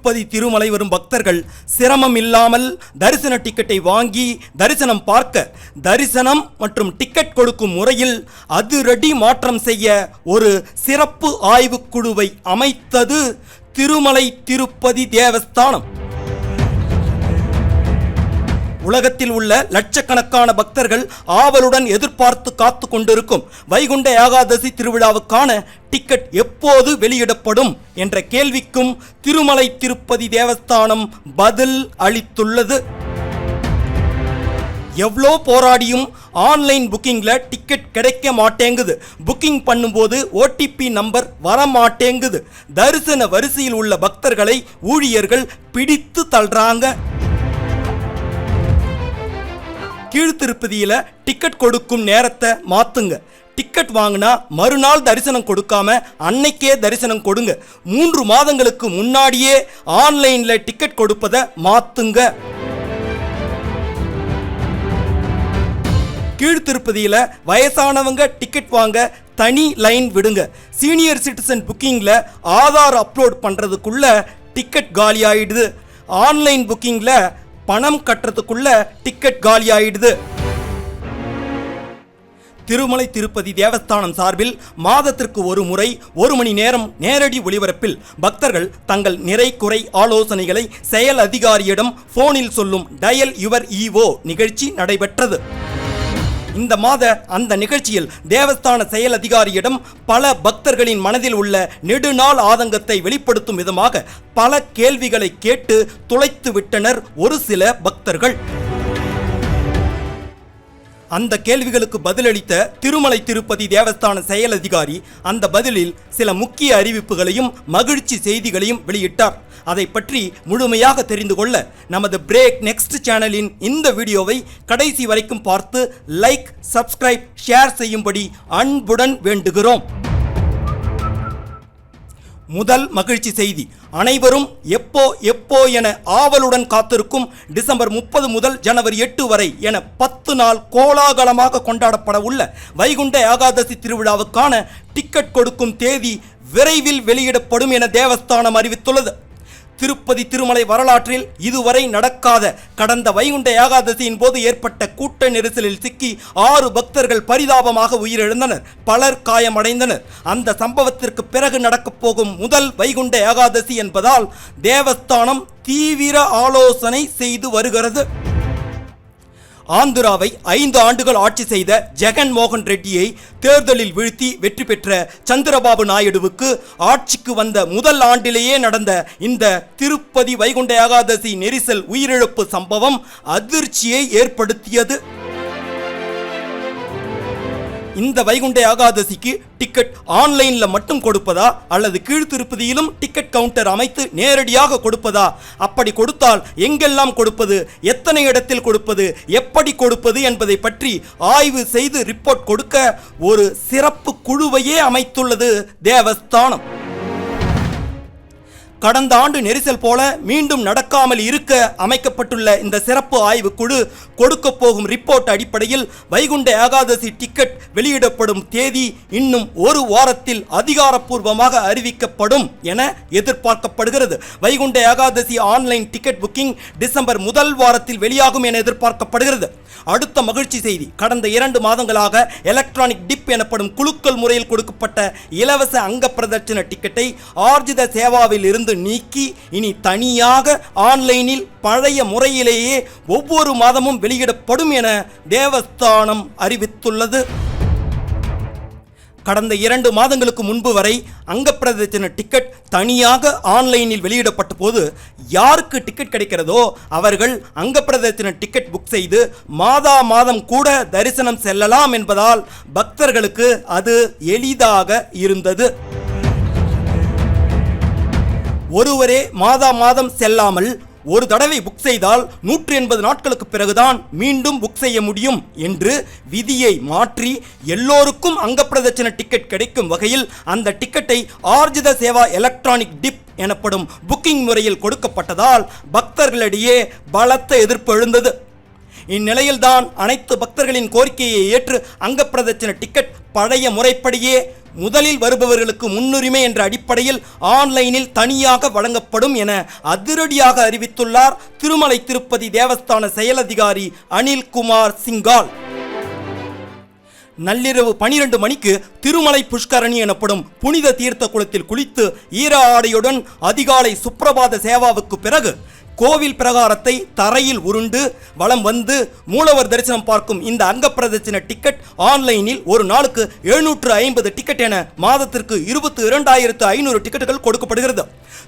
திருப்பதி திருமலை வரும் பக்தர்கள் சிரமம் இல்லாமல் தரிசன டிக்கெட்டை வாங்கி தரிசனம் பார்க்க தரிசனம் மற்றும் டிக்கெட் கொடுக்கும் முறையில் அதிரடி மாற்றம் செய்ய ஒரு சிறப்பு ஆய்வுக்குழுவை அமைத்தது திருமலை திருப்பதி தேவஸ்தானம். உலகத்தில் உள்ள லட்சக்கணக்கான பக்தர்கள் ஆவலுடன் எதிர்பார்த்து காத்து கொண்டிருக்கும் வைகுண்ட ஏகாதசி திருவிழாவுக்கான டிக்கெட் எப்போது வெளியிடப்படும் என்ற கேள்விக்கும் திருமலை திருப்பதி தேவஸ்தானம் பதில் அளித்துள்ளது. எவ்வளோ போராடியும் ஆன்லைன் புக்கிங்கில் டிக்கெட் கிடைக்க மாட்டேங்குது. புக்கிங் பண்ணும்போது ஓடிபி நம்பர் வர மாட்டேங்குது. தரிசன வரிசையில் உள்ள பக்தர்களை ஊழியர்கள் பிடித்து தள்ளுறாங்க. கீழ்த்திருப்பதியில் டிக்கெட் கொடுக்கும் நேரத்தை மாற்றுங்க. டிக்கெட் வாங்கினா மறுநாள் தரிசனம் கொடுக்காம அன்னைக்கே தரிசனம் கொடுங்க. 3 மாதங்களுக்கு முன்னாடியே ஆன்லைனில் டிக்கெட் கொடுப்பதை மாற்றுங்க. கீழ்த்திருப்பதியில் வயசானவங்க டிக்கெட் வாங்க தனி லைன் விடுங்க. சீனியர் சிட்டிசன் புக்கிங்கில் ஆதார் அப்லோட் பண்ணுறதுக்குள்ள டிக்கெட் காலி ஆயிடுது. ஆன்லைன் புக்கிங்கில் பணம் கட்டுறதுக்குள்ள டிக்கெட் காலி ஆயிடுது. திருமலை திருப்பதி தேவஸ்தானம் சார்பில் மாதத்திற்கு ஒரு முறை 1 மணி நேரம் நேரடி ஒளிபரப்பில் பக்தர்கள் தங்கள் நிறை குறை ஆலோசனைகளை செயல் அதிகாரியிடம் போனில் சொல்லும் டயல் யுவர் ஈஓ நிகழ்ச்சி நடைபெற்றது. இந்த மாத அந்த நிகழ்ச்சியில் தேவஸ்தான செயல் அதிகாரியிடம் பல பக்தர்களின் மனதில் உள்ள நெடுநாள் ஆதங்கத்தை வெளிப்படுத்தும் விதமாக பல கேள்விகளை கேட்டு துளைத்து விட்டனர் ஒரு சில பக்தர்கள். அந்த கேள்விகளுக்கு பதிலளித்த திருமலை திருப்பதி தேவஸ்தான செயல் அதிகாரி அந்த பதிலில் சில முக்கிய அறிவிப்புகளையும் மகிழ்ச்சி செய்திகளையும் வெளியிட்டார். அதை பற்றி முழுமையாக தெரிந்து கொள்ள நமது பிரேக் நெக்ஸ்ட் சேனலின் இந்த வீடியோவை கடைசி வரைக்கும் பார்த்து லைக், சப்ஸ்கிரைப், ஷேர் செய்யும்படி அன்புடன் வேண்டுகிறோம். முதல் மகிழ்ச்சி செய்தி. அனைவரும் எப்போ என ஆவலுடன் காத்திருக்கும் டிசம்பர் 30 முதல் ஜனவரி 8 வரை என 10 நாள் கோலாகலமாக கொண்டாடப்பட உள்ள வைகுண்ட ஏகாதசி திருவிழாவுக்கான டிக்கெட் கொடுக்கும் தேதி விரைவில் வெளியிடப்படும் என தேவஸ்தானம் அறிவித்துள்ளது. திருப்பதி திருமலை வரலாற்றில் இதுவரை நடக்காத கடந்த வைகுண்ட ஏகாதசியின் போது ஏற்பட்ட கூட்ட நெரிசலில் சிக்கி 6 பக்தர்கள் பரிதாபமாக உயிரிழந்தனர். பலர் காயமடைந்தனர். அந்த சம்பவத்திற்கு பிறகு நடக்கப் போகும் முதல் வைகுண்ட ஏகாதசி என்பதால் தேவஸ்தானம் தீவிர ஆலோசனை செய்து வருகிறது. ஆந்திராவை 5 ஆண்டுகள் ஆட்சி செய்த ஜெகன் மோகன் ரெட்டியை தேர்தலில் வீழ்த்தி வெற்றி பெற்ற சந்திரபாபு நாயுடுவுக்கு ஆட்சிக்கு வந்த முதல் ஆண்டிலேயே நடந்த இந்த திருப்பதி வைகுண்ட ஏகாதசி நெரிசல் உயிரிழப்பு சம்பவம் அதிர்ச்சியை ஏற்படுத்தியது. இந்த வைகுண்ட ஏகாதசிக்கு டிக்கெட் ஆன்லைனில் மட்டும் கொடுப்பதா அல்லது கீழ்த்திருப்பதியிலும் டிக்கெட் கவுண்டர் அமைத்து நேரடியாக கொடுப்பதா? அப்படி கொடுத்தால் எங்கெல்லாம் கொடுப்பது, எத்தனை இடத்தில் கொடுப்பது, எப்படி கொடுப்பது என்பதை பற்றி ஆய்வு செய்து ரிப்போர்ட் கொடுக்க ஒரு சிறப்பு குழுவையே அமைத்துள்ளது தேவஸ்தானம். கடந்த ஆண்டு நெரிசல் போல மீண்டும் நடக்காமல் இருக்க அமைக்கப்பட்டுள்ள இந்த சிறப்பு ஆய்வு குழு கொடுக்க போகும் ரிப்போர்ட் அடிப்படையில் வைகுண்ட ஏகாதசி டிக்கெட் வெளியிடப்படும் தேதி இன்னும் 1 வாரத்தில் அதிகாரப்பூர்வமாக அறிவிக்கப்படும் என எதிர்பார்க்கப்படுகிறது. Vaikunta Ekadasi online ticket booking December முதல் வாரத்தில் வெளியாகும் என எதிர்பார்க்கப்படுகிறது. அடுத்த மகிழ்ச்சி செய்தி. கடந்த 2 மாதங்களாக எலக்ட்ரானிக் டிப் எனப்படும் குலுக்கல் முறையில் கொடுக்கப்பட்ட இலவச அங்க பிரதட்சண டிக்கெட்டை ஆர்ஜித சேவாவில் இருந்து நீக்கி இனி தனியாக ஆன்லைனில் பழைய முறையிலேயே ஒவ்வொரு மாதமும் வெளியிடப்படும் என தேவஸ்தானம் அறிவித்துள்ளது. கடந்த 2 மாதங்களுக்கு முன்பு வரை அங்கப்பிரதட்சண டிக்கெட் தனியாக ஆன்லைனில் வெளியிடப்பட்ட போது யாருக்கு டிக்கெட் கிடைக்கிறதோ அவர்கள் அங்கப்பிரதட்சண டிக்கெட் புக் செய்து மாதம் கூட தரிசனம் செல்லலாம் என்பதால் பக்தர்களுக்கு அது எளிதாக இருந்தது. ஒருவரே மாதம் செல்லாமல் ஒரு தடவை புக் செய்தால் 180 நாட்களுக்கு பிறகுதான் மீண்டும் புக் செய்ய முடியும் என்று விதியை மாற்றி எல்லோருக்கும் அங்கப்பிரதட்சண டிக்கெட் கிடைக்கும் வகையில் அந்த டிக்கெட்டை ஆர்ஜித சேவா எலக்ட்ரானிக் டிப் எனப்படும் புக்கிங் முறையில் கொடுக்கப்பட்டதால் பக்தர்களிடையே பலத்த எதிர்ப்பு எழுந்தது. இந்நிலையில்தான் அனைத்து பக்தர்களின் கோரிக்கையை ஏற்று அங்கப்பிரதட்சண டிக்கெட் பழைய முறைப்படியே முதலில் வருபவர்களுக்கு முன்னுரிமை என்ற அடிப்படையில் ஆன்லைனில் தனியாக வழங்கப்படும் என அதிரடியாக அறிவித்துள்ளார் திருமலை திருப்பதி தேவஸ்தான செயலதிகாரி அனில்குமார் சிங்கால். நள்ளிரவு 12 மணிக்கு திருமலை புஷ்கரணி எனப்படும் புனித தீர்த்த குளத்தில் குளித்து ஈர ஆடையுடன் அதிகாலை சுப்பிரபாத சேவாவுக்கு பிறகு கோவில் பிரகாரத்தை தரையில் உருண்டு வலம் வந்து மூலவர் தரிசனம் பார்க்கும் இந்த அங்க பிரதட்சண டிக்கெட் ஆன்லைனில் ஒரு நாளுக்கு 750 டிக்கெட் என மாதத்திற்கு 22,500 டிக்கெட்டுகள் கொடுக்கப்படுகிறது.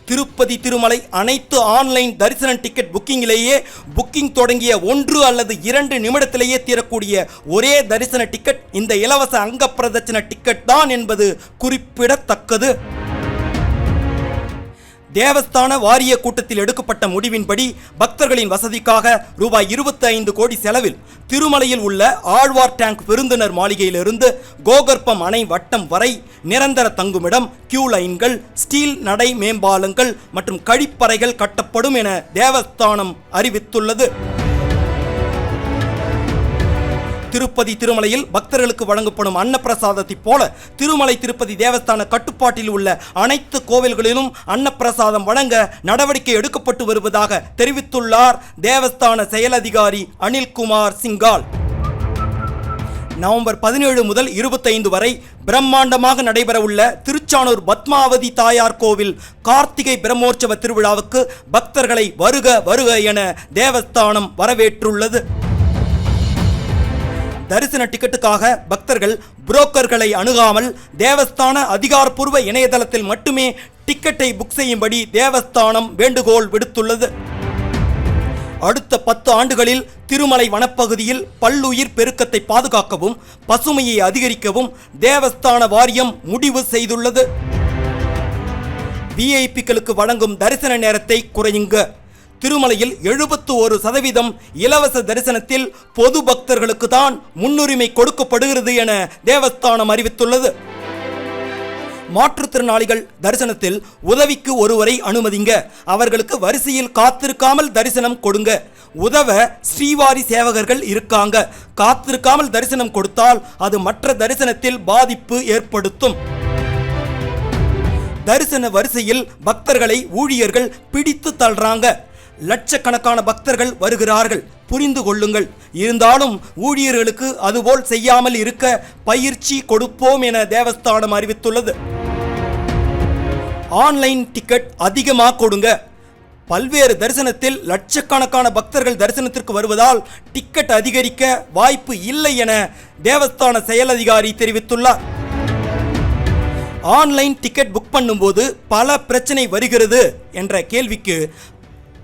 திருப்பதி திருமலை அனைத்து ஆன்லைன் தரிசன டிக்கெட் புக்கிங்கிலேயே புக்கிங் தொடங்கிய 1 அல்லது 2 நிமிடத்திலேயே தீரக்கூடிய ஒரே தரிசன டிக்கெட் இந்த இலவச அங்க பிரதட்சண டிக்கெட் தான் என்பது குறிப்பிடத்தக்கது. தேவஸ்தான வாரிய கூட்டத்தில் எடுக்கப்பட்ட முடிவின்படி பக்தர்களின் வசதிக்காக ரூபாய் 25 கோடி செலவில் திருமலையில் உள்ள ஆழ்வார் டேங்க் விருந்தினர் மாளிகையிலிருந்து கோகர்ப்பம் அணை வட்டம் வரை நிரந்தர தங்குமிடம், கியூ லைன்கள், ஸ்டீல் நடை மேம்பாலங்கள் மற்றும் கழிப்பறைகள் கட்டப்படும் என தேவஸ்தானம் அறிவித்துள்ளது. திருப்பதி திருமலையில் பக்தர்களுக்கு வழங்கப்படும் அன்னப்பிரசாதத்தை போல திருமலை திருப்பதி தேவஸ்தான கட்டுப்பாட்டில் உள்ள அனைத்து கோவில்களிலும் அன்னப்பிரசாதம் வழங்க நடவடிக்கை எடுக்கப்பட்டு வருவதாக தெரிவித்துள்ளார் தேவஸ்தான செயலதிகாரி அனில்குமார் சிங்கால். நவம்பர் 17 முதல் 25 வரை பிரம்மாண்டமாக நடைபெறவுள்ள திருச்சானூர் பத்மாவதி தாயார் கோவில் கார்த்திகை பிரம்மோற்சவ திருவிழாவுக்கு பக்தர்களை வருக வருக என தேவஸ்தானம் வரவேற்றுள்ளது. தரிசன டிக்கெட்டுக்காக பக்தர்கள் புரோக்கர்களை அணுகாமல் தேவஸ்தான அதிகாரப்பூர்வ இணையதளத்தில் மட்டுமே டிக்கெட்டை புக் செய்யும்படி தேவஸ்தானம் வேண்டுகோள் விடுத்துள்ளது. அடுத்த 10 ஆண்டுகளில் திருமலை வனப்பகுதியில் பல்லுயிர் பெருக்கத்தை பாதுகாக்கவும் பசுமையை அதிகரிக்கவும் தேவஸ்தான வாரியம் முடிவு செய்துள்ளது. விஐபிக்களுக்கு வழங்கும் தரிசன நேரத்தை குறையுங்க. திருமலையில் 71% இலவச தரிசனத்தில் பொது பக்தர்களுக்கு தான் முன்னுரிமை கொடுக்கப்படுகிறது என தேவஸ்தானம் அறிவித்துள்ளது. மாற்றுத்திறனாளிகள் தரிசனத்தில் உதவிக்கு ஒருவரை அனுமதிங்க. அவர்களுக்கு வரிசையில் காத்திருக்காமல் தரிசனம் கொடுங்க. உதவ ஸ்ரீவாரி சேவகர்கள் இருக்காங்க. காத்திருக்காமல் தரிசனம் கொடுத்தால் அது மற்ற தரிசனத்தில் பாதிப்பு ஏற்படுத்தும். தரிசன வரிசையில் பக்தர்களை ஊழியர்கள் பிடித்து தள்ளுறாங்க. லட்சக்கணக்கான பக்தர்கள் வருகிறார்கள், புரிந்து கொள்ளுங்கள். இருந்தாலும் ஊழியர்களுக்கு அதுபோல் செய்யாமல் இருக்க பயிற்சி கொடுப்போம் என தேவஸ்தானம் அறிவித்துள்ளது. ஆன்லைன் டிக்கெட் அதிகமாக கொடுங்க. பல்வேறு தரிசனத்தில் லட்சக்கணக்கான பக்தர்கள் தரிசனத்திற்கு வருவதால் டிக்கெட் அதிகரிக்க வாய்ப்பு இல்லை என தேவஸ்தான செயலதிகாரி தெரிவித்துள்ளார். ஆன்லைன் டிக்கெட் புக் பண்ணும்போது பல பிரச்சனை வருகிறது என்ற கேள்விக்கு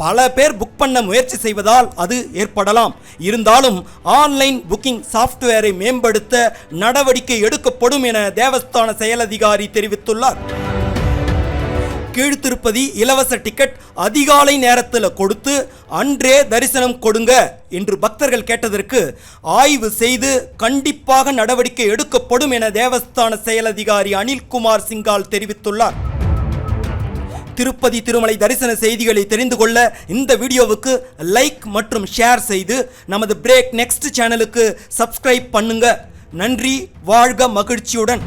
பல பேர் புக் பண்ண முயற்சி செய்வதால் அது ஏற்படலாம். இருந்தாலும் ஆன்லைன் புக்கிங் சாஃப்ட்வேரை மேம்படுத்த நடவடிக்கை எடுக்கப்படும் என தேவஸ்தான செயலதிகாரி தெரிவித்துள்ளார். கீழ்த்திருப்பதி இலவச டிக்கெட் அதிகாலை நேரத்தில் கொடுத்து அன்றே தரிசனம் கொடுங்க என்று பக்தர்கள் கேட்டதற்கு ஆய்வு செய்து கண்டிப்பாக நடவடிக்கை எடுக்கப்படும் என தேவஸ்தான செயலதிகாரி அனில்குமார் சிங்கால் தெரிவித்துள்ளார். திருப்பதி திருமலை தரிசன செய்திகளை தெரிந்து கொள்ள இந்த வீடியோவுக்கு லைக் மற்றும் ஷேர் செய்து நமது பிரேக் நெக்ஸ்ட் சேனலுக்கு சப்ஸ்கிரைப் பண்ணுங்க. நன்றி. வாழ்க மகிழ்ச்சியுடன்.